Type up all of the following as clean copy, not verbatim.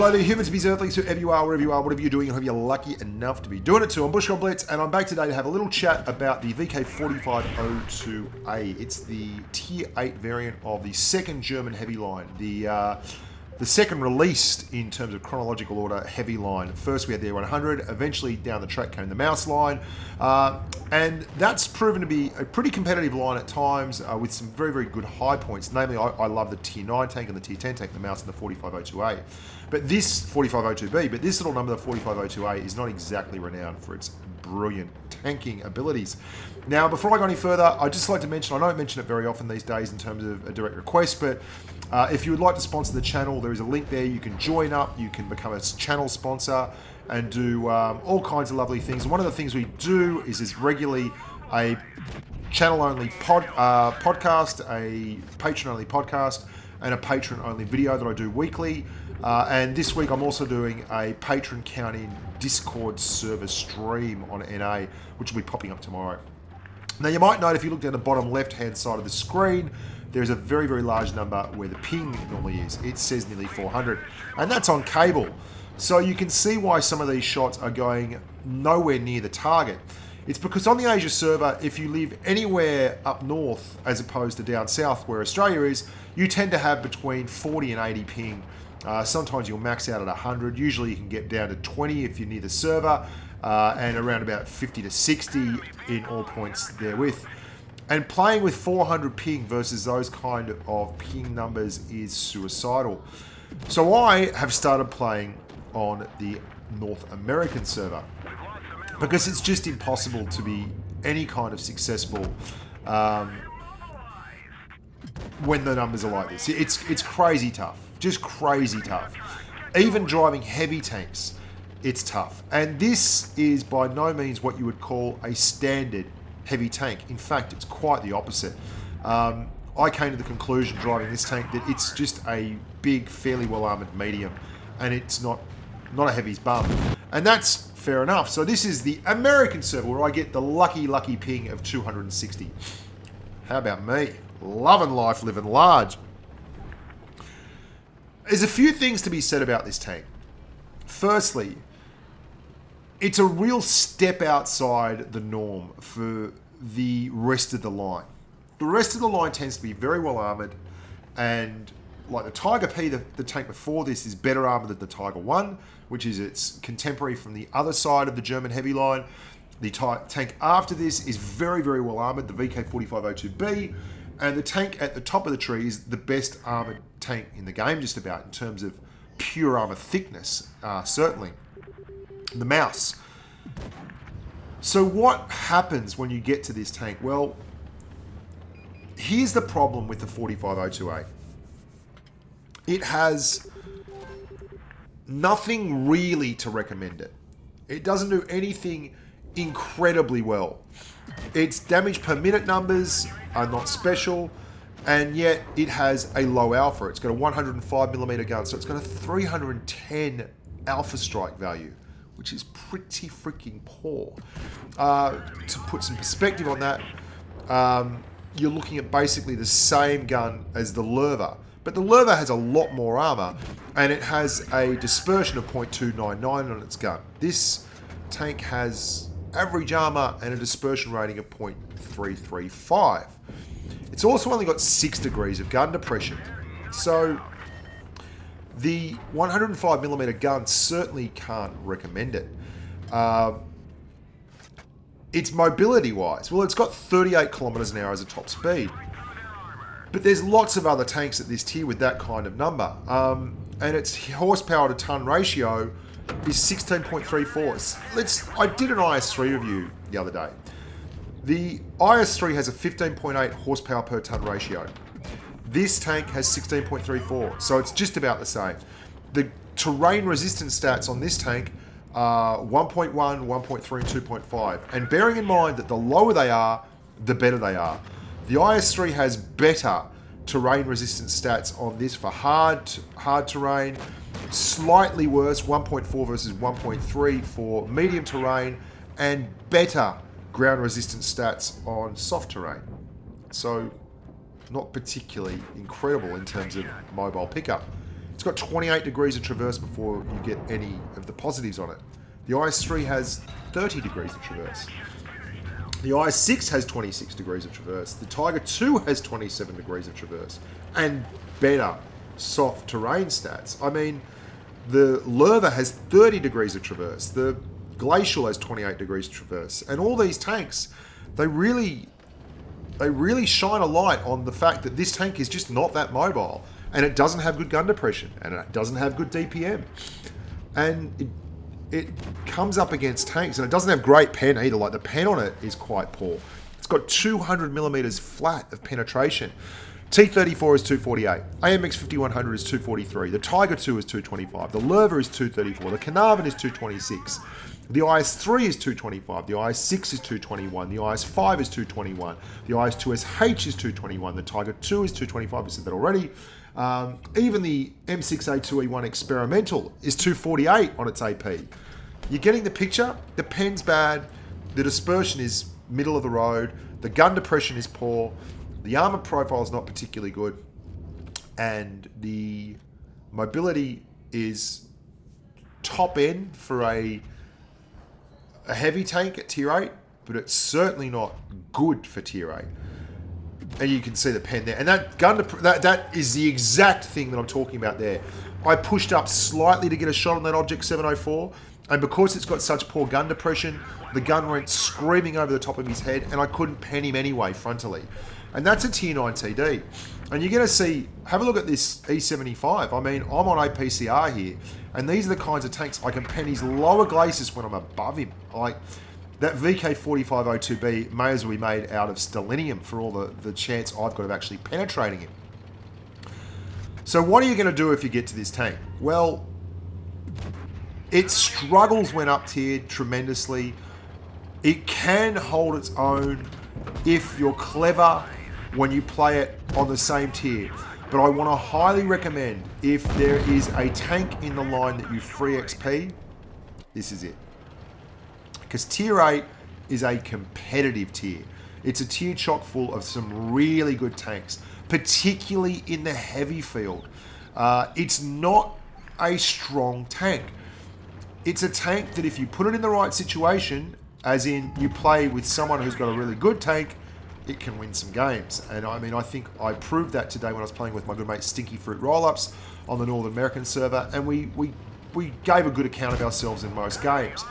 Hello there, humans, bees, earthlings, whoever you are, wherever you are, whatever you're doing, I hope you're lucky enough to be doing it too. I'm Bushka Blitz, and I'm back today to have a little chat about the VK4502A. It's the Tier 8 variant of the second German heavy line, the second released in terms of chronological order heavy line. First we had the A100, eventually down the track came the mouse line, and that's proven to be a pretty competitive line at times with some very, very good high points. Namely, I love the Tier 9 tank and the Tier 10 tank, the mouse and the 4502A. But this 4502B, but this little number, the 4502A, is not exactly renowned for its brilliant tanking abilities. Now, before I go any further, I'd just like to mention, I don't mention it very often these days in terms of a direct request, but if you would like to sponsor the channel, there is a link there. You can join up, you can become a channel sponsor and do all kinds of lovely things. And one of the things we do is regularly a channel-only podcast, a patron-only podcast, and a patron-only video that I do weekly. And this week I'm also doing a patron count-in Discord server stream on NA, which will be popping up tomorrow. Now you might note if you look down the bottom left-hand side of the screen, there's a very, very large number where the ping normally is. It says nearly 400, and that's on cable. So you can see why some of these shots are going nowhere near the target. It's because on the Asia server, if you live anywhere up north as opposed to down south where Australia is, you tend to have between 40 and 80 ping. Sometimes you'll max out at 100. Usually you can get down to 20 if you're near the server, and around about 50 to 60 in all points therewith. And playing with 400 ping versus those kind of ping numbers is suicidal. So I have started playing on the North American server because it's just impossible to be any kind of successful when the numbers are like this. It's crazy tough, just crazy tough. Even driving heavy tanks, it's tough. And this is by no means what you would call a standard heavy tank. In fact, it's quite the opposite. I came to the conclusion driving this tank that it's just a big, fairly well-armoured medium, and it's not a heavy's bum. And that's fair enough. So this is the American server where I get the lucky ping of 260. How about me? Loving life, living large. There's a few things to be said about this tank. Firstly, it's a real step outside the norm for the rest of the line. The rest of the line tends to be very well armoured, and like the Tiger P, the tank before this, is better armoured than the Tiger 1, which is its contemporary from the other side of the German heavy line. The tank after this is very, very well armoured, the VK4502B, and the tank at the top of the tree is the best armoured tank in the game, just about, in terms of pure armour thickness, certainly. The mouse. So what happens when you get to this tank? Well, here's the problem with the 4502A. It has nothing really to recommend it. It doesn't do anything incredibly well. Its damage per minute numbers are not special, and yet it has a low alpha. It's got a 105mm gun, so it's got a 310 alpha strike value, which is pretty freaking poor. To put some perspective on that, you're looking at basically the same gun as the Lerva, but the Lerva has a lot more armor, and it has a dispersion of 0.299 on its gun. This tank has average armor and a dispersion rating of 0.335. It's also only got 6 degrees of gun depression, so the 105mm gun certainly can't recommend it. Its mobility-wise, well, it's got 38 kilometers an hour as a top speed. But there's lots of other tanks at this tier with that kind of number. And its horsepower to ton ratio is 16.34. I did an IS3 review the other day. The IS3 has a 15.8 horsepower per ton ratio. This tank has 16.34, so it's just about the same. The terrain resistance stats on this tank are 1.1, 1.3, and 2.5. And bearing in mind that the lower they are, the better they are. The IS3 has better terrain resistance stats on this for hard terrain, slightly worse, 1.4 versus 1.3 for medium terrain, and better ground resistance stats on soft terrain. So not particularly incredible in terms of mobile pickup. It's got 28 degrees of traverse before you get any of the positives on it. The IS-3 has 30 degrees of traverse. The IS-6 has 26 degrees of traverse. The Tiger II has 27 degrees of traverse. And better soft terrain stats. I mean, the Lerva has 30 degrees of traverse. The Glacial has 28 degrees of traverse. And all these tanks, they really shine a light on the fact that this tank is just not that mobile. And it doesn't have good gun depression. And it doesn't have good DPM. And it comes up against tanks, and it doesn't have great pen either. Like, the pen on it is quite poor. It's got 200 millimeters flat of penetration. T34 is 248. AMX 5100 is 243. The Tiger II is 225. The Lerva is 234. The Carnarvon is 226. The IS-3 is 225. The IS-6 is 221. The IS-5 is 221. The IS-2SH is 221. The Tiger II is 225. We said that already. Even the M6A2E1 Experimental is 248 on its AP. You're getting the picture? The pen's bad. The dispersion is middle of the road. The gun depression is poor. The armor profile is not particularly good. And the mobility is top end for a heavy tank at tier 8, but it's certainly not good for tier 8. And you can see the pen there. And that that is the exact thing that I'm talking about there. I pushed up slightly to get a shot on that Object 704, and because it's got such poor gun depression, the gun went screaming over the top of his head, and I couldn't pen him anyway frontally. And that's a tier 9 TD. And you're going to see, have a look at this E75. I mean, I'm on APCR here, and these are the kinds of tanks I can pen his lower glacis when I'm above him. Like, that VK4502B may as well be made out of stellinium for all the chance I've got of actually penetrating him. So what are you going to do if you get to this tank? Well, it struggles when up-tiered tremendously. It can hold its own if you're clever when you play it on the same tier. But I want to highly recommend, if there is a tank in the line that you free XP, this is it. Because tier 8 is a competitive tier. It's a tier chock full of some really good tanks, particularly in the heavy field. It's not a strong tank. It's a tank that if you put it in the right situation, as in you play with someone who's got a really good tank, it can win some games. And I mean, I think I proved that today when I was playing with my good mate Stinky Fruit Rollups on the North American server, and we gave a good account of ourselves in most games.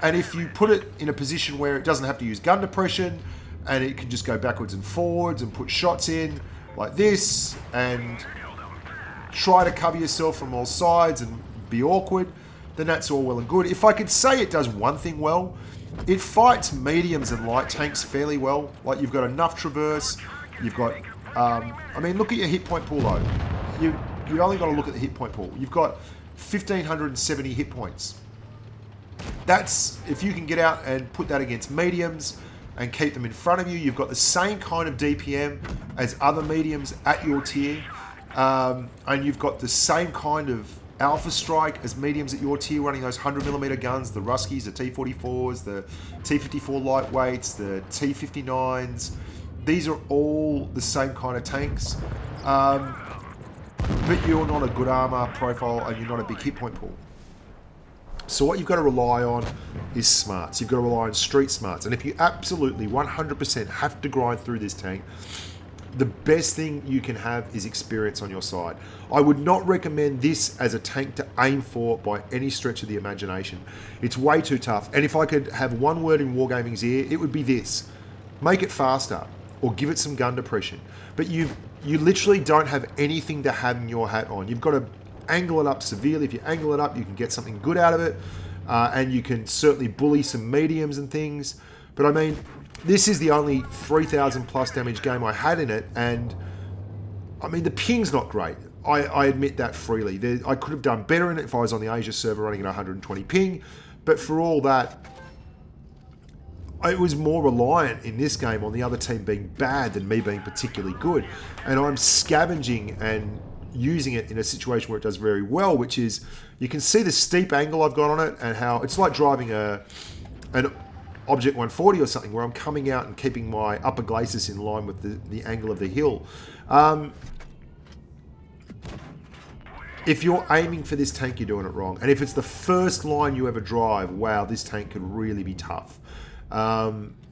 And if you put it in a position where it doesn't have to use gun depression, and it can just go backwards and forwards and put shots in like this, and try to cover yourself from all sides and be awkward, then that's all well and good. If I could say it does one thing well, it fights mediums and light tanks fairly well. Like, you've got enough traverse, you've got, I mean, look at your hit point pool though. You only got to look at the hit point pool. You've got 1,570 hit points. That's, if you can get out and put that against mediums and keep them in front of you, you've got the same kind of DPM as other mediums at your tier, and you've got the same kind of alpha strike as mediums at your tier, running those 100mm guns, the Ruskies, the T44s, the T54 lightweights, the T59s. These are all the same kind of tanks, but you're not a good armor profile and you're not a big hit point pool. So what you've got to rely on is smarts. You've got to rely on street smarts. And if you absolutely 100% have to grind through this tank, the best thing you can have is experience on your side. I would not recommend this as a tank to aim for by any stretch of the imagination. It's way too tough. And if I could have one word in Wargaming's ear, it would be this: make it faster, or give it some gun depression. But you literally don't have anything to hang your hat on. You've got to angle it up severely. If you angle it up, you can get something good out of it, and you can certainly bully some mediums and things. But I mean, this is the only 3,000 plus damage game I had in it, and I mean, the ping's not great. I admit that freely. I could have done better in it if I was on the Asia server running at 120 ping, but for all that, it was more reliant in this game on the other team being bad than me being particularly good. And I'm scavenging and using it in a situation where it does very well, which is, you can see the steep angle I've got on it, and how it's like driving an Object 140 or something, where I'm coming out and keeping my upper glacis in line with the angle of the hill. if you're aiming for this tank, you're doing it wrong. And if it's the first line you ever drive, wow, this tank could really be tough.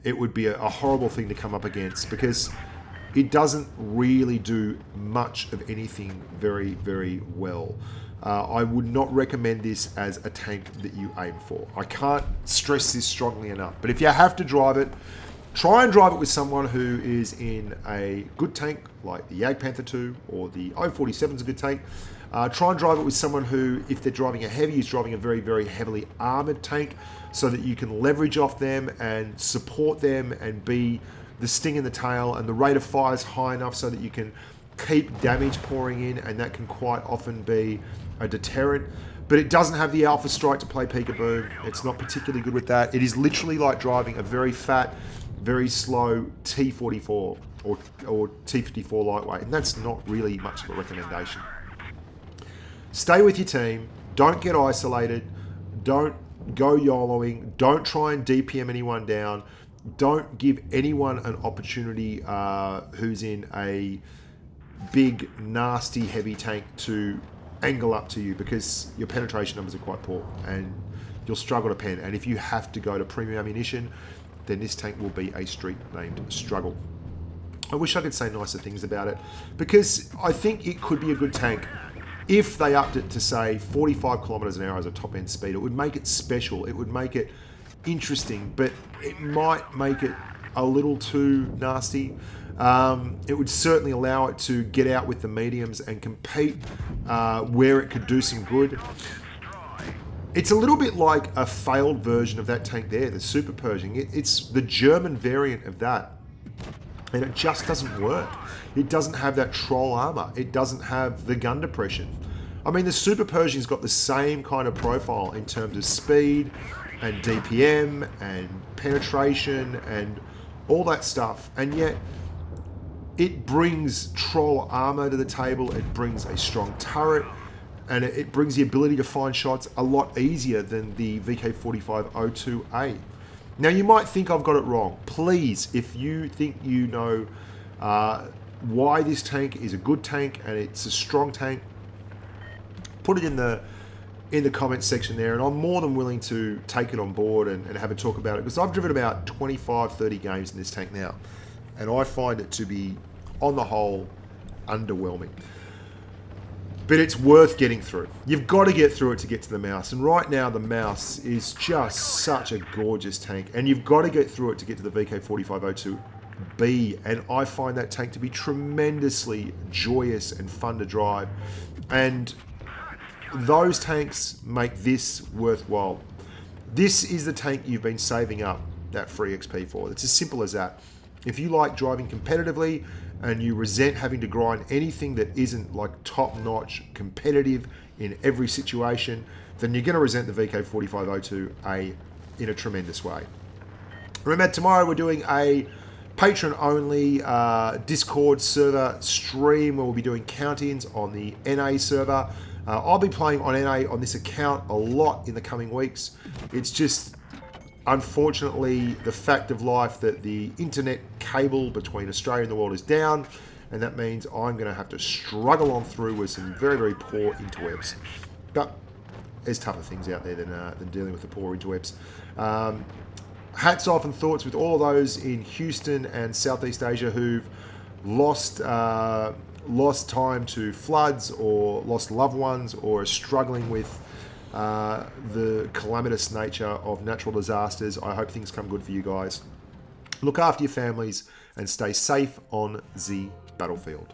It would be a horrible thing to come up against because it doesn't really do much of anything very, very well. I would not recommend this as a tank that you aim for. I can't stress this strongly enough. But if you have to drive it, try and drive it with someone who is in a good tank, like the Jagdpanther 2 or the O47 is a good tank. Try and drive it with someone who, if they're driving a heavy, is driving a very, very heavily armoured tank so that you can leverage off them and support them and be the sting in the tail, and the rate of fire is high enough so that you can keep damage pouring in, and that can quite often be a deterrent. But it doesn't have the alpha strike to play peekaboo. It's not particularly good with that. It is literally like driving a very fat, very slow T44 or T54 lightweight, and that's not really much of a recommendation. Stay with your team. Don't get isolated. Don't go YOLOing. Don't try and DPM anyone down. Don't give anyone an opportunity who's in a big, nasty, heavy tank to angle up to you, because your penetration numbers are quite poor and you'll struggle to pen. And if you have to go to premium ammunition, then this tank will be a street named struggle. I wish I could say nicer things about it, because I think it could be a good tank. If they upped it to, say, 45 kilometers an hour as a top-end speed, it would make it special. It would make it interesting, but it might make it a little too nasty. It would certainly allow it to get out with the mediums and compete where it could do some good. It's a little bit like a failed version of that tank there, the Super Pershing. It's the German variant of that. And it just doesn't work. It doesn't have that troll armor. It doesn't have the gun depression. I mean, the Super Pershing's got the same kind of profile in terms of speed and DPM and penetration and all that stuff. And yet, it brings troll armor to the table. It brings a strong turret. And it brings the ability to find shots a lot easier than the VK4502A. Now, you might think I've got it wrong. Please, if you think you know why this tank is a good tank and it's a strong tank, put it in the comments section there, and I'm more than willing to take it on board and have a talk about it, because I've driven about 25, 30 games in this tank now, and I find it to be, on the whole, underwhelming. But it's worth getting through. You've got to get through it to get to the mouse. And right now, the mouse is just such a gorgeous tank. And you've got to get through it to get to the VK4502B. And I find that tank to be tremendously joyous and fun to drive. And those tanks make this worthwhile. This is the tank you've been saving up that free XP for. It's as simple as that. If you like driving competitively and you resent having to grind anything that isn't like top-notch competitive in every situation, then you're going to resent the VK4502A in a tremendous way. Remember, tomorrow we're doing a patron-only Discord server stream where we'll be doing count-ins on the NA server. I'll be playing on NA on this account a lot in the coming weeks. It's just, unfortunately, the fact of life that the internet cable between Australia and the world is down, and that means I'm going to have to struggle on through with some very, very poor interwebs. But there's tougher things out there than dealing with the poor interwebs. Hats off and thoughts with all of those in Houston and Southeast Asia who've lost time to floods or lost loved ones or are struggling with the calamitous nature of natural disasters. I hope things come good for you guys. Look after your families and stay safe on the battlefield.